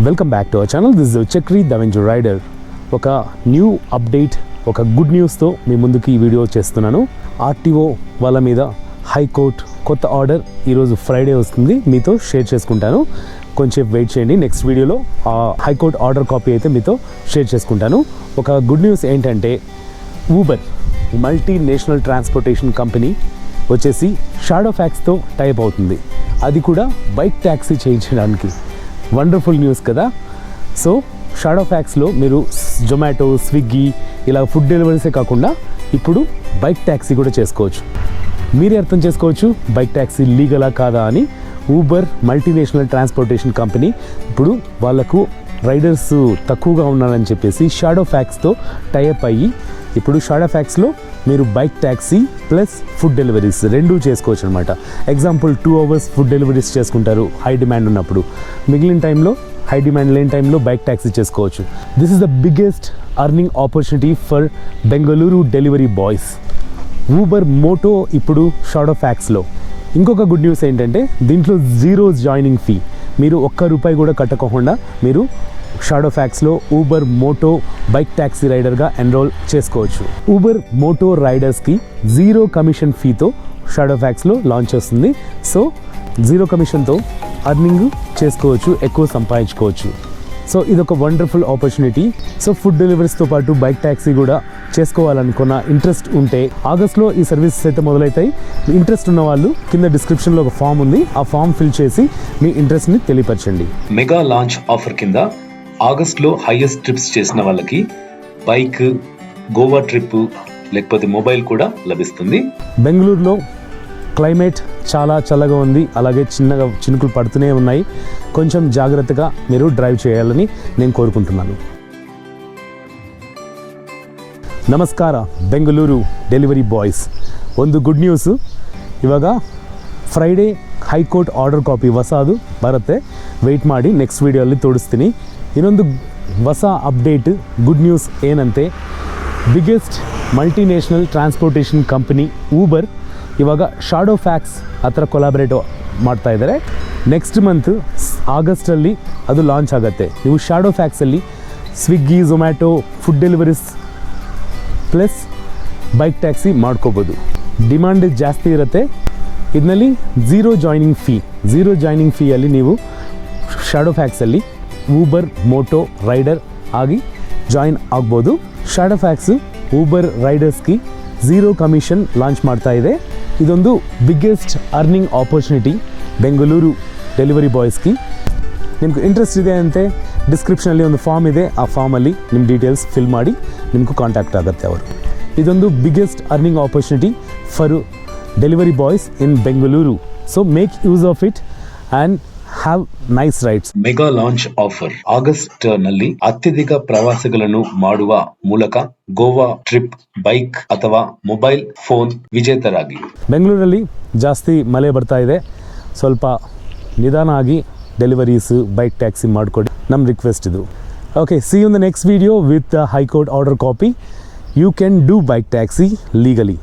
Welcome back to our channel. This is Chakri the venture rider. ఒక new update, ఒక good న్యూస్తో మీ ముందుకి ఈ వీడియో చేస్తున్నాను. ఆర్టీఓ వాళ్ళ మీద హైకోర్టు కొత్త ఆర్డర్ ఈరోజు ఫ్రైడే వస్తుంది, మీతో షేర్ చేసుకుంటాను. కొంచెం వెయిట్ చేయండి, నెక్స్ట్ వీడియోలో ఆ హైకోర్టు ఆర్డర్ కాపీ అయితే మీతో షేర్ చేసుకుంటాను. ఒక గుడ్ న్యూస్ ఏంటంటే ఊబర్ మల్టీనేషనల్ ట్రాన్స్పోర్టేషన్ కంపెనీ వచ్చేసి షాడో ఫ్యాక్స్తో టైప్ అవుతుంది, అది కూడా బైక్ ట్యాక్సీ చేయించడానికి. వండర్ఫుల్ న్యూస్ కదా. సో షాడో ఫ్యాక్స్లో మీరు జొమాటో, స్విగ్గీ ఇలా ఫుడ్ డెలివరీసే కాకుండా ఇప్పుడు బైక్ ట్యాక్సీ కూడా చేసుకోవచ్చు. మీరే అర్థం చేసుకోవచ్చు బైక్ ట్యాక్సీ లీగలా కాదా అని. ఊబర్ మల్టీనేషనల్ ట్రాన్స్పోర్టేషన్ కంపెనీ ఇప్పుడు వాళ్ళకు రైడర్స్ తక్కువగా ఉన్నారని చెప్పేసి షాడో ఫ్యాక్స్తో టైఅప్ అయ్యి ఇప్పుడు షాడో ఫ్యాక్స్లో మీరు bike taxi plus food deliveries రెండూ చేసుకోవచ్చు అనమాట. ఎగ్జాంపుల్ 2 hours ఫుడ్ డెలివరీస్ చేసుకుంటారు హై డిమాండ్ ఉన్నప్పుడు, మిగిలిన టైంలో హై డిమాండ్ లేని టైంలో బైక్ ట్యాక్సీ చేసుకోవచ్చు. This is the biggest earning opportunity for Bengaluru delivery boys. Uber moto ఇప్పుడు షాడో ఫ్యాక్స్లో. ఇంకొక గుడ్ న్యూస్ ఏంటంటే దీంట్లో జీరో జాయినింగ్ ఫీ, మీరు ₹1 కూడా కట్టకుండా మీరు షాడో ఫ్యాక్స్లో ఊబర్ మోటో బైక్ ట్యాక్సీ రైడర్గా ఎన్రోల్ చేసుకోవచ్చు. ఊబర్ మోటో రైడర్స్కి 0 కమిషన్ ఫీతో షాడో ఫ్యాక్స్లో లాంచ్ చేస్తుంది. సో 0 కమిషన్తో అర్నింగ్ చేసుకోవచ్చు, ఎక్కువ సంపాదించుకోవచ్చు. సో ఇదొక వండర్ఫుల్ ఆపర్చునిటీ. సో ఫుడ్ డెలివరీస్తో పాటు బైక్ ట్యాక్సీ కూడా చేసుకోవాలనుకున్న ఇంట్రెస్ట్ ఉంటే ఆగస్ట్లో ఈ సర్వీసెస్ అయితే మొదలవుతాయి. ఇంట్రెస్ట్ ఉన్న వాళ్ళు కింద డిస్క్రిప్షన్లో ఒక ఫామ్ ఉంది, ఆ ఫామ్ ఫిల్ చేసి మీ ఇంట్రెస్ట్ని తెలియపరచండి. మెగా లాంచ్ ఆఫర్ కింద ఆగస్ట్లో హైయెస్ట్ ట్రిప్స్ చేసిన వాళ్ళకి బైక్, గోవా ట్రిప్ లేకపోతే మొబైల్ కూడా లభిస్తుంది. బెంగళూరులో క్లైమేట్ చాలా చల్లగా ఉంది, అలాగే చిన్నగా చినుకులు పడుతూనే ఉన్నాయి. కొంచెం జాగ్రత్తగా మీరు డ్రైవ్ చేయాలని నేను కోరుకుంటున్నాను. ನಮಸ್ಕಾರ ಬೆಂಗಳೂರು ಡೆಲಿವರಿ ಬಾಯ್ಸ್. ಒಂದು ಗುಡ್ ನ್ಯೂಸು, ಇವಾಗ ಫ್ರೈಡೇ ಹೈಕೋರ್ಟ್ ಆರ್ಡರ್ ಕಾಪಿ ಹೊಸದು ಬರುತ್ತೆ, ವೆಯ್ಟ್ ಮಾಡಿ ನೆಕ್ಸ್ಟ್ ವೀಡಿಯೋಲ್ಲಿ ತೋರಿಸ್ತೀನಿ. ಇನ್ನೊಂದು ಹೊಸ ಅಪ್ಡೇಟ್ ಗುಡ್ ನ್ಯೂಸ್ ಏನಂತೆ, biggest multinational transportation company Uber ಇವಾಗ ಶಾಡೋ ಫ್ಯಾಕ್ಸ್ ಹತ್ರ ಕೊಲಾಬರೇಟ್ ಮಾಡ್ತಾ ಇದ್ದಾರೆ. ನೆಕ್ಸ್ಟ್ ಮಂತ್ ಆಗಸ್ಟಲ್ಲಿ ಅದು ಲಾಂಚ್ ಆಗುತ್ತೆ. ನೀವು ಶಾಡೋ ಫ್ಯಾಕ್ಸಲ್ಲಿ Swiggy, Zomato food deliveries plus bike taxi ಮಾಡ್ಕೋಬೋದು. ಡಿಮಾಂಡ್ ಜಾಸ್ತಿ ಇರುತ್ತೆ. ಇದರಲ್ಲಿ ಝೀರೋ ಜಾಯ್ನಿಂಗ್ ಫೀಯಲ್ಲಿ ನೀವು ಶಾಡೋ ಫ್ಯಾಕ್ಸಲ್ಲಿ ಊಬರ್ ಮೋಟೋ ರೈಡರ್ ಆಗಿ ಜಾಯಿನ್ ಆಗ್ಬೋದು. ಶಾಡೋ ಫ್ಯಾಕ್ಸು ಊಬರ್ ರೈಡರ್ಸ್ಗೆ 0 ಕಮಿಷನ್ ಲಾಂಚ್ ಮಾಡ್ತಾ ಇದೆ. ಇದೊಂದು biggest earning opportunity Bengaluru delivery ಬಾಯ್ಸ್ಗೆ. ನಿಮ್ಗೆ ಇಂಟ್ರೆಸ್ಟ್ ಇದೆ ಅಂತೆ ಡಿಸ್ಕ್ರಿಪ್ಷನಲ್ಲಿ ಒಂದು ಫಾರ್ಮ್ ಇದೆ, ಆ ಫಾರ್ಮಲ್ಲಿ ನಿಮ್ಮ ಡೀಟೇಲ್ಸ್ ಫಿಲ್ ಮಾಡಿ ನಿಮಗೂ ಕಾಂಟ್ಯಾಕ್ಟ್ ಆಗುತ್ತೆ ಅವರು. ಇದೊಂದು biggest earning opportunity for delivery boys in Bengaluru. So make use of it and have nice rides. Mega launch offer August ನಲ್ಲಿ ಅತ್ಯಧಿಕ ಪ್ರವಾಸಗಳನ್ನು ಮಾಡುವ ಮೂಲಕ ಗೋವಾ ಟ್ರಿಪ್, ಬೈಕ್ ಅಥವಾ ಮೊಬೈಲ್ ಫೋನ್ ವಿಜೇತರಾಗಿ. ಬೆಂಗಳೂರಲ್ಲಿ ಜಾಸ್ತಿ ಮಳೆ ಬರ್ತಾ ಇದೆ, ಸ್ವಲ್ಪ ನಿಧಾನ ಆಗಿ ಡೆಲಿವರೀಸ್ ಬೈಕ್ ಟ್ಯಾಕ್ಸಿ ಮಾಡಿಕೊಡಿ, ನಮ್ಮ ರಿಕ್ವೆಸ್ಟ್ ಇದು. Okay, see you in the next video with high court order copy. You can do bike taxi legally.